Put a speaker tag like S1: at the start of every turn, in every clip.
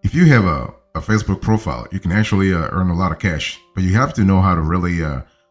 S1: if you have a Facebook profile, you can actually earn a lot of cash, but you have to know how to really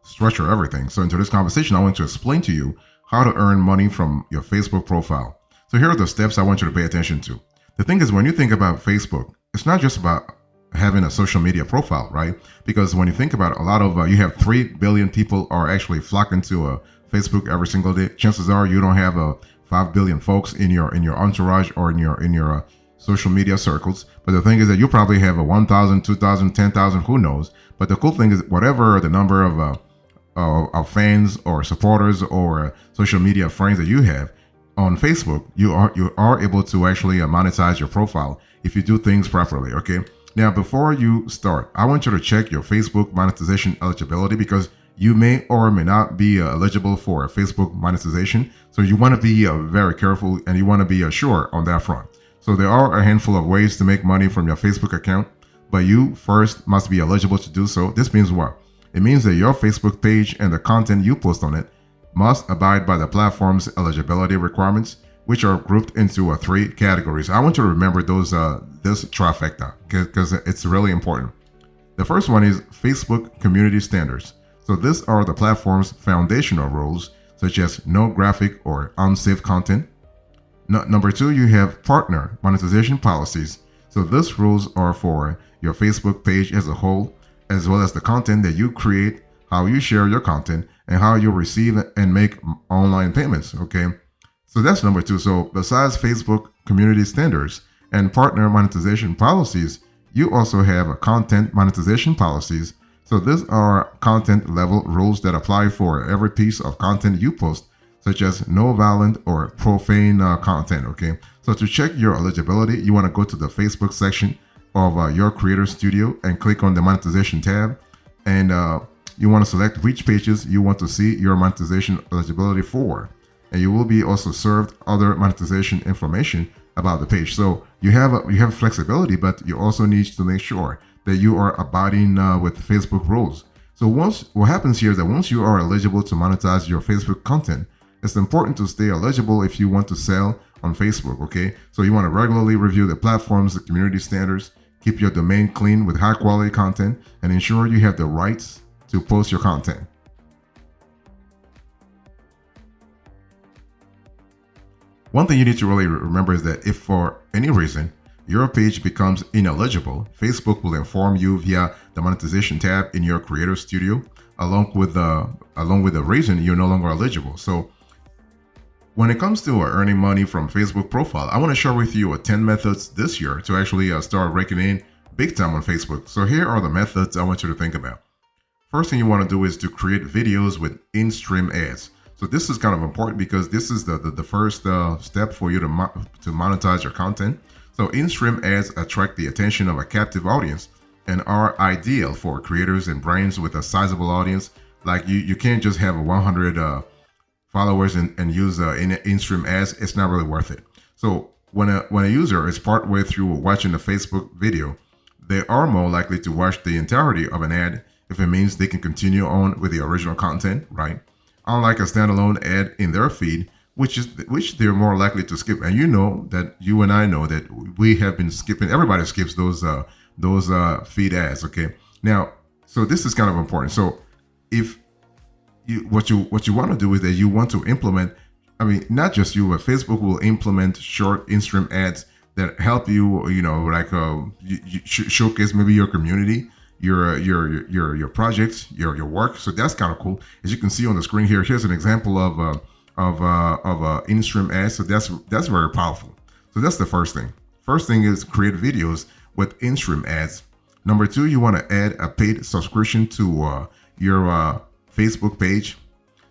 S1: structure everything. So, into this conversation, I want to explain to you how to earn money from your Facebook profile. So, here are the steps I want you to pay attention to. The thing is, when you think about Facebook, it's not just about having a social media profile, right? Because when you think about it, a lot of you have 3 billion people are actually flocking to Facebook every single day. Chances are you don't have 5 billion folks in your entourage or in your social media circles. But the thing is that you probably have a 1,000, 2,000, 10,000, who knows? But the cool thing is, whatever the number of fans or supporters or social media friends that you have on Facebook, you are able to actually monetize your profile if you do things properly. Okay. Now, before you start, I want you to check your Facebook monetization eligibility, because you may or may not be eligible for a Facebook monetization. So you want to be very careful, and you want to be sure on that front. So there are a handful of ways to make money from your Facebook account, but you first must be eligible to do so. This means what? It means that your Facebook page and the content you post on it must abide by the platform's eligibility requirements, which are grouped into 3 categories. I want you to remember those this trifecta, because it's really important. The first one is Facebook community standards. So these are the platform's foundational rules, such as no graphic or unsafe content. Number 2, you have partner monetization policies. So these rules are for your Facebook page as a whole, as well as the content that you create, how you share your content, and how you receive and make online payments. Okay. So that's number 2. So besides Facebook community standards and partner monetization policies, you also have content monetization policies. So these are content level rules that apply for every piece of content you post, such as no violent or profane content. Okay. So to check your eligibility, you want to go to the Facebook section of your Creator Studio and click on the monetization tab. And you want to select which pages you want to see your monetization eligibility for. And you will be also served other monetization information about the page. So you have flexibility, but you also need to make sure that you are abiding with Facebook rules. So what happens here is that once you are eligible to monetize your Facebook content, it's important to stay eligible if you want to sell on Facebook. Okay, so you want to regularly review the platform's community standards, keep your domain clean with high quality content, and ensure you have the rights to post your content. One thing you need to really remember is that if for any reason your page becomes ineligible, Facebook will inform you via the monetization tab in your Creator Studio, along with the reason you're no longer eligible. So when it comes to earning money from Facebook profile, I want to share with you 10 methods this year to actually start raking in big time on Facebook. So here are the methods I want you to think about. First thing you want to do is to create videos with in-stream ads. So this is kind of important because this is the first step for you to monetize your content. So in-stream ads attract the attention of a captive audience and are ideal for creators and brands with a sizable audience. Like you can't just have 100 followers and use in-stream ads. It's not really worth it. So when a user is partway through watching a Facebook video, they are more likely to watch the entirety of an ad if it means they can continue on with the original content, right? Unlike a standalone ad in their feed, which they're more likely to skip. And you and I know that we have been skipping. Everybody skips those feed ads. Okay. Now, so this is kind of important. So if what you want to do is that you want to implement. I mean, not just you, but Facebook will implement short in-stream ads that help you. You showcase maybe your community, your projects, your work. So that's kind of cool. As you can see on the screen here, here's an example of in-stream ads. So that's very powerful. So that's the first thing. First thing is create videos with in-stream ads. Number 2, you want to add a paid subscription to your Facebook page.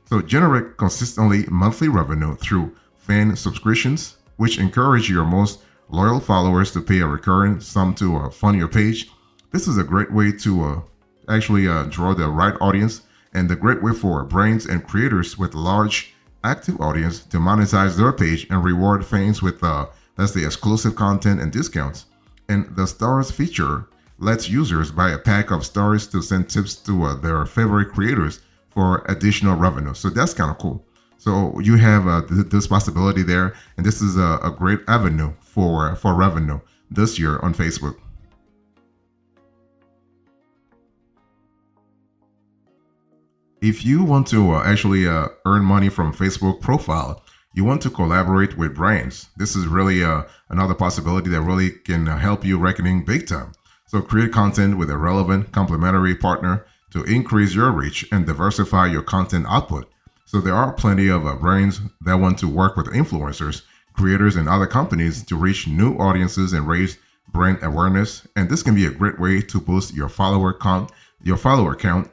S1: So generate consistently monthly revenue through fan subscriptions, which encourage your most loyal followers to pay a recurring sum to fund your page. This is a great way to actually draw the right audience, and a great way for brands and creators with large active audience to monetize their page and reward fans with that's the exclusive content and discounts. And the stars feature lets users buy a pack of stars to send tips to their favorite creators for additional revenue. So that's kind of cool. So you have this possibility there, and this is a great avenue for revenue this year on Facebook. if you want to actually earn money from Facebook profile, you want to collaborate with brands. This is really another possibility that really can help you reckoning big time. So create content with a relevant complementary partner to increase your reach and diversify your content output. So there are plenty of brands that want to work with influencers, creators, and other companies to reach new audiences and raise brand awareness. And this can be a great way to boost your follower count,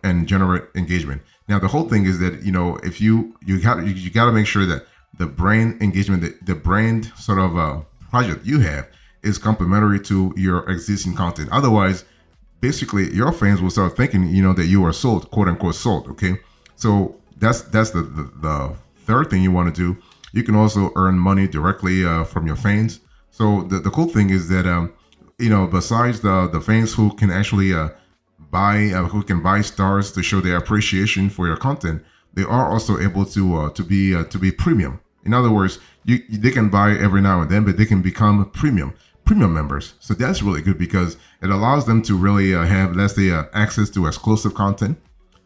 S1: and generate engagement. Now, the whole thing is that if you got to make sure that the brand engagement, the brand sort of project you have is complementary to your existing content. Otherwise, basically, your fans will start thinking, that you are sold, quote unquote, sold. Okay, so that's the third thing you want to do. You can also earn money directly from your fans. So the cool thing is that besides the fans who can actually buy stars to show their appreciation for your content, they are also able to be premium. In other words, they can buy every now and then, but they can become premium members. So that's really good because it allows them to really have, let's say, access to exclusive content,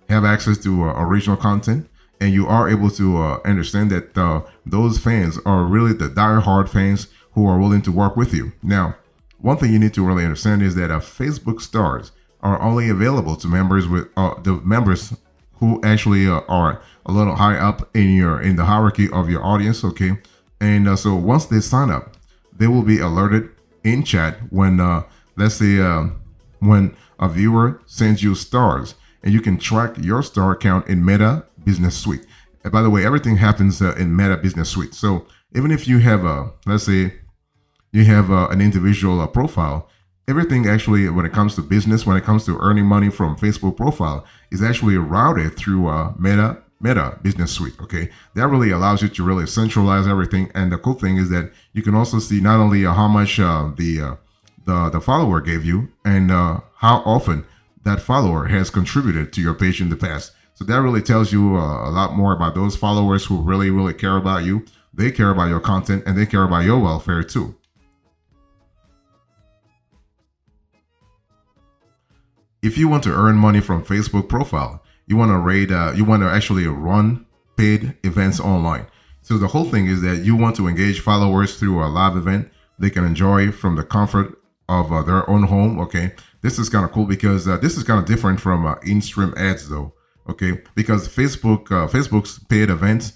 S1: have access to original content, and you are able to understand that those fans are really the die-hard fans who are willing to work with you. Now, one thing you need to really understand is that Facebook stars are only available to members with the members who actually are a little high up in the hierarchy of your audience. Okay, and so once they sign up, they will be alerted in chat when let's say when a viewer sends you stars, and you can track your star count in Meta Business Suite. And by the way, everything happens in Meta Business Suite. So even if you have let's say you have an individual profile, everything actually, when it comes to business, when it comes to earning money from Facebook profile, is actually routed through Meta Business Suite. Okay, that really allows you to really centralize everything. And the cool thing is that you can also see not only how much the follower gave you, and how often that follower has contributed to your page in the past. So that really tells you a lot more about those followers who really care about you. They care about your content, and they care about your welfare too. If you want to earn money from Facebook profile, you want to actually run paid events online. So the whole thing is that you want to engage followers through a live event they can enjoy from the comfort of their own home. Okay, this is kind of cool because this is kind of different from in-stream ads though. Okay, because Facebook's paid events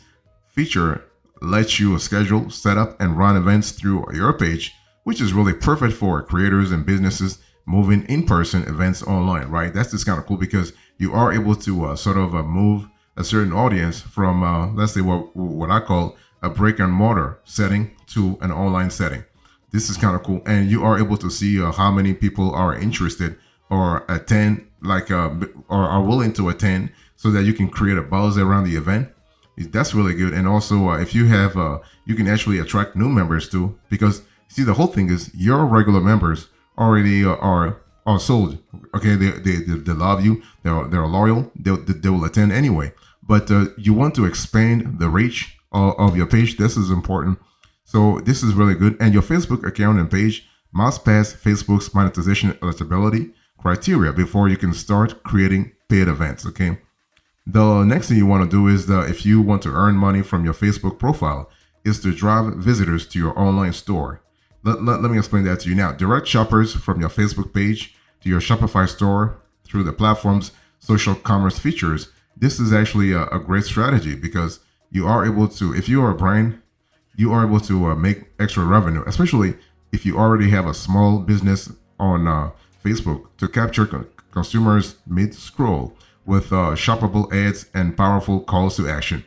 S1: feature lets you schedule, set up, and run events through your page, which is really perfect for creators and businesses moving in-person events online, right? That's just kind of cool because you are able to sort of move a certain audience from, let's say, what I call a brick and mortar setting to an online setting. This is kind of cool. And you are able to see how many people are interested or attend, or are willing to attend, so that you can create a buzz around the event. That's really good. And also, if you have, you can actually attract new members too, because see, the whole thing is your regular members already are sold. Okay, they love you. They're loyal. They will attend anyway. But you want to expand the reach of your page. This is important. So this is really good. And your Facebook account and page must pass Facebook's monetization eligibility criteria before you can start creating paid events. Okay. The next thing you want to do is if you want to earn money from your Facebook profile, is to drive visitors to your online store. Let me explain that to you now. Direct shoppers from your Facebook page to your Shopify store through the platform's social commerce features. This is actually a great strategy because you are able to, if you are a brand, you are able to make extra revenue, especially if you already have a small business on Facebook, to capture consumers mid-scroll with shoppable ads and powerful calls to action.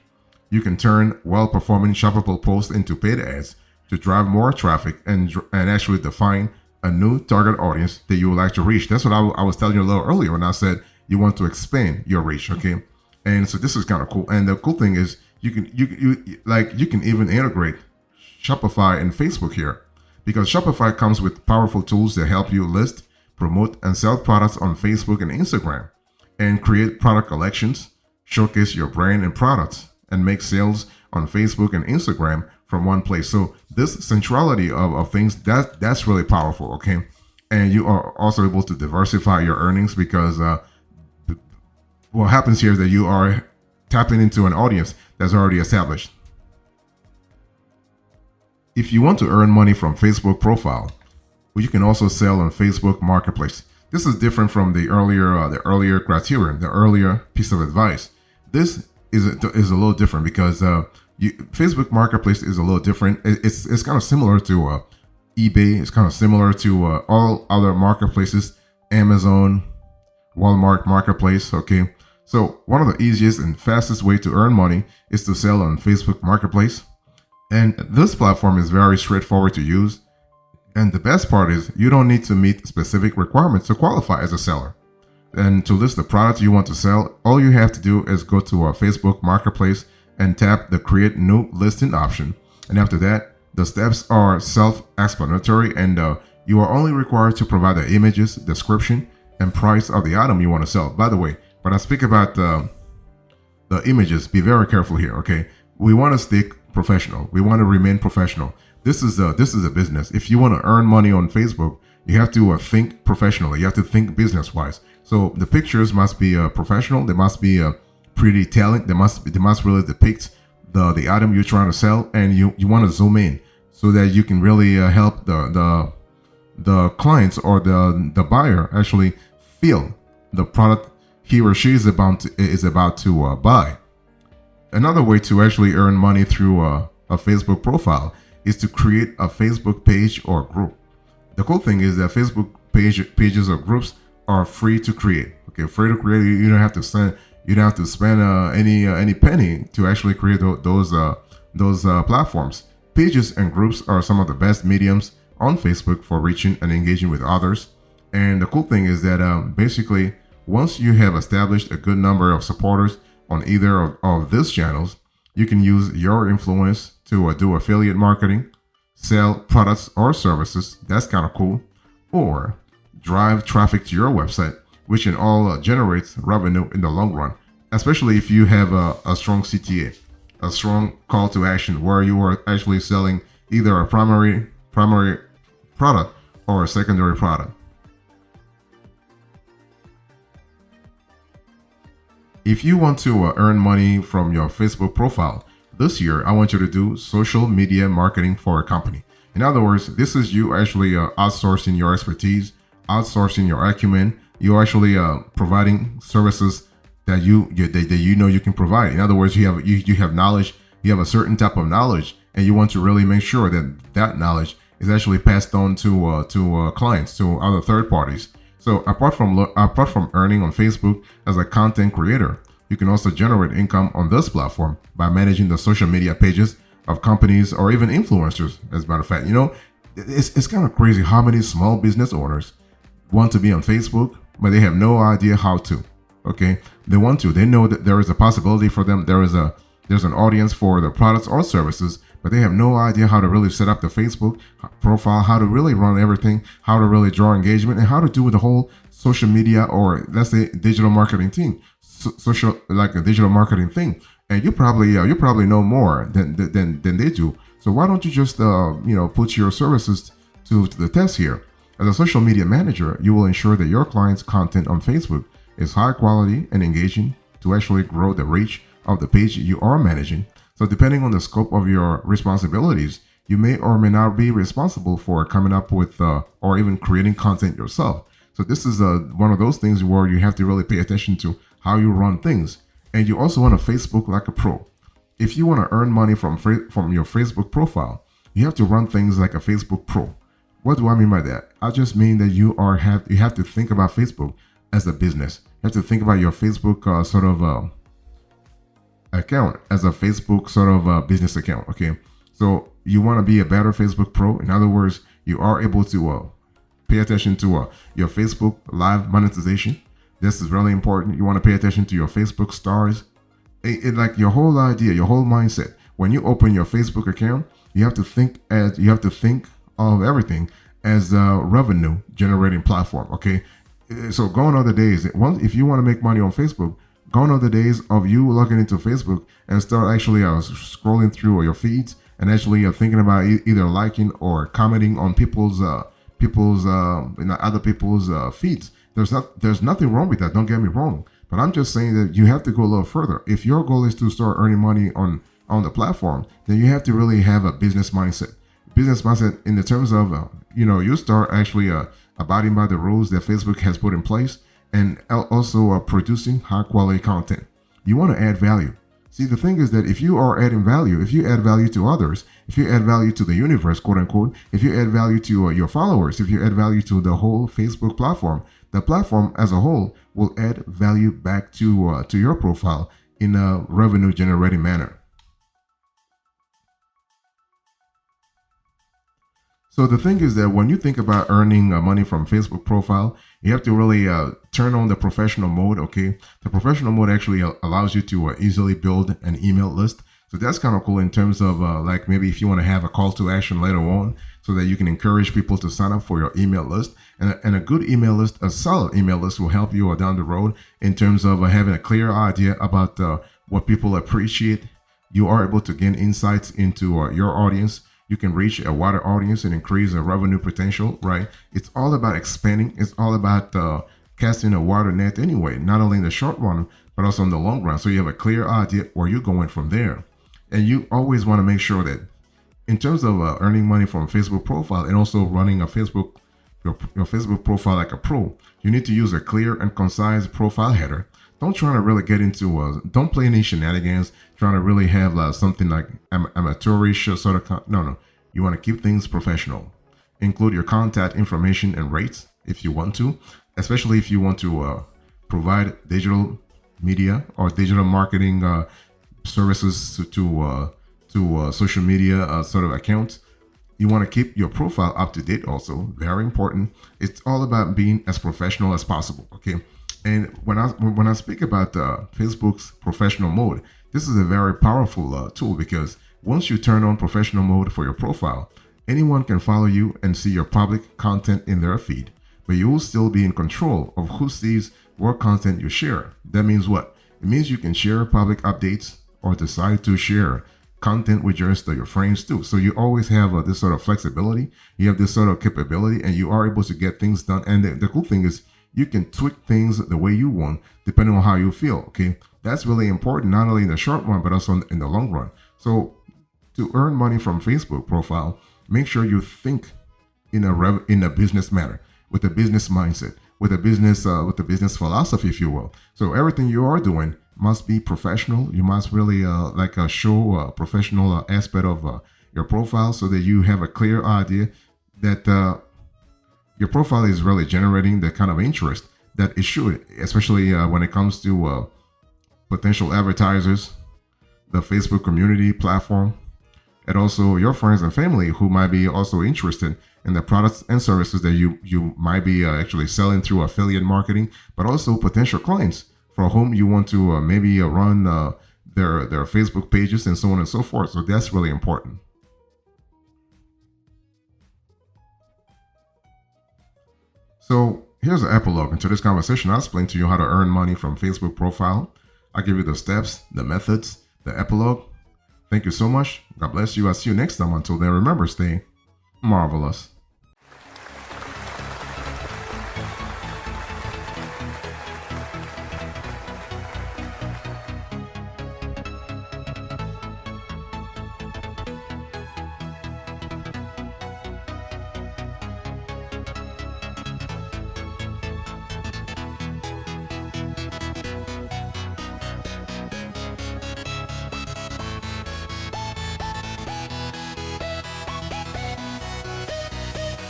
S1: You can turn well-performing shoppable posts into paid ads to drive more traffic and actually define a new target audience that you would like to reach. That's what I was telling you a little earlier when I said you want to expand your reach. Okay, and so this is kind of cool. And the cool thing is you can even integrate Shopify and Facebook here, because Shopify comes with powerful tools that help you list, promote, and sell products on Facebook and Instagram, and create product collections, showcase your brand and products, and make sales on Facebook and Instagram from one place. So this centrality of things, that's really powerful. Okay, and you are also able to diversify your earnings because what happens here is that you are tapping into an audience that's already established. If you want to earn money from Facebook profile, well, you can also sell on Facebook Marketplace. This is different from the earlier criterion, the earlier piece of advice. This is a little different because Facebook Marketplace is a little different. It's kind of similar to eBay. It's kind of similar to all other marketplaces, Amazon, Walmart Marketplace. Okay, so one of the easiest and fastest way to earn money is to sell on Facebook Marketplace, and this platform is very straightforward to use. And the best part is you don't need to meet specific requirements to qualify as a seller. And to list the product you want to sell, all you have to do is go to our Facebook Marketplace and tap the Create New Listing option. And after that, the steps are self-explanatory, and you are only required to provide the images, description, and price of the item you want to sell. By the way, when I speak about the images, be very careful here, okay? We want to stay professional. We want to remain professional. This is a business. If you want to earn money on Facebook, you have to think professionally. You have to think business-wise. So the pictures must be professional. They must be pretty telling. They must really depict the item you're trying to sell, and you want to zoom in so that you can really help the clients or the buyer actually feel the product he or she is about to buy. Another way to actually earn money through a Facebook profile is to create a Facebook page or group. The cool thing is that Facebook pages or groups are free to create. Okay, free to create. You don't have to spend any penny to actually create those platforms. Pages and groups are some of the best mediums on Facebook for reaching and engaging with others. And the cool thing is that basically, once you have established a good number of supporters on either of these channels, you can use your influence to do affiliate marketing, sell products or services. That's kind of cool. Or drive traffic to your website, which in all generates revenue in the long run, especially if you have a strong CTA, a strong call to action where you are actually selling either a primary product or a secondary product. If you want to earn money from your Facebook profile, this year I want you to do social media marketing for a company. In other words, this is you actually outsourcing your expertise, outsourcing your acumen. You're actually providing services that you know you can provide. In other words, you have knowledge, you have a certain type of knowledge, and you want to really make sure that that knowledge is actually passed on to clients, to other third parties. So apart from earning on Facebook as a content creator, you can also generate income on this platform by managing the social media pages of companies or even influencers. As a matter of fact, it's kind of crazy how many small business owners want to be on Facebook, but they have no idea how to. Okay, they want to. They know that there is a possibility for them. There's an audience for their products or services, but they have no idea how to really set up the Facebook profile, how to really run everything, how to really draw engagement, and how to do the whole social media, or let's say digital marketing team, like a digital marketing thing. And you probably know more than they do. So why don't you just put your services to the test here? As a social media manager, you will ensure that your clients' content on Facebook is high quality and engaging to actually grow the reach of the page you are managing. So depending on the scope of your responsibilities, you may or may not be responsible for coming up with or even creating content yourself. So this is one of those things where you have to really pay attention to how you run things. And you also want to Facebook like a pro. If you want to earn money from your Facebook profile, you have to run things like a Facebook pro. What do I mean by that? I just mean that you have to think about Facebook as a business. You have to think about your Facebook account as a Facebook business account. Okay, so you want to be a better Facebook pro. In other words, you are able to pay attention to your Facebook live monetization. This is really important. You want to pay attention to your Facebook stars. Like your whole idea, your whole mindset. When you open your Facebook account, you have to think of everything as a revenue generating platform. Okay, so gone are the days. If you want to make money on Facebook, gone are the days of you logging into Facebook and start actually scrolling through your feeds and actually thinking about either liking or commenting on other people's feeds. There's nothing wrong with that. Don't get me wrong. But I'm just saying that you have to go a little further. If your goal is to start earning money on the platform, then you have to really have a business mindset. Business mindset in the terms of you start actually abiding by the rules that Facebook has put in place, and also producing high quality content. You want to add value. See, the thing is that if you are adding value, if you add value to others, if you add value to the universe, quote unquote, if you add value to your followers, if you add value to the whole Facebook platform, the platform as a whole will add value back to your profile in a revenue generating manner. So the thing is that when you think about earning money from Facebook profile, you have to really turn on the professional mode. Okay, the professional mode actually allows you to easily build an email list. So that's kind of cool in terms of like maybe if you want to have a call to action later on, so that you can encourage people to sign up for your email list. And a good email list, a solid email list, will help you down the road in terms of having a clear idea about what people appreciate. You are able to gain insights into your audience. You can reach a wider audience and increase the revenue potential, right? It's all about expanding. It's all about casting a wider net anyway, not only in the short run, but also in the long run. So you have a clear idea where you're going from there. And you always want to make sure that in terms of earning money from Facebook profile and also running a your Facebook profile like a pro, you need to use a clear and concise profile header. Don't try to really get into don't play any shenanigans trying to really have something like amateurish sort of no. You want to keep things professional. Include your contact information and rates if you want to, especially if you want to provide digital media or digital marketing services to social media sort of accounts. You want to keep your profile up to date also. Very important. It's all about being as professional as possible. Okay. And when I speak about Facebook's professional mode, this is a very powerful tool, because once you turn on professional mode for your profile, anyone can follow you and see your public content in their feed, but you will still be in control of who sees what content you share. That means what? It means you can share public updates or decide to share content with just your friends too. So you always have this sort of flexibility. You have this sort of capability, and you are able to get things done. And the cool thing is, you can tweak things the way you want, depending on how you feel. Okay, that's really important, not only in the short run, but also in the long run. So to earn money from Facebook profile, make sure you think in a business manner, with a business mindset, with a business philosophy, if you will. So everything you are doing must be professional. You must really show a professional aspect of your profile, so that you have a clear idea that your profile is really generating the kind of interest that it should, especially when it comes to potential advertisers, the Facebook community platform, and also your friends and family who might be also interested in the products and services that you might be actually selling through affiliate marketing, but also potential clients for whom you want to maybe run their Facebook pages and so on and so forth. So that's really important. So here's an epilogue into this conversation. I'll explain to you how to earn money from Facebook profile. I'll give you the steps, the methods, the epilogue. Thank you so much. God bless you. I'll see you next time. Until then, remember, stay marvelous.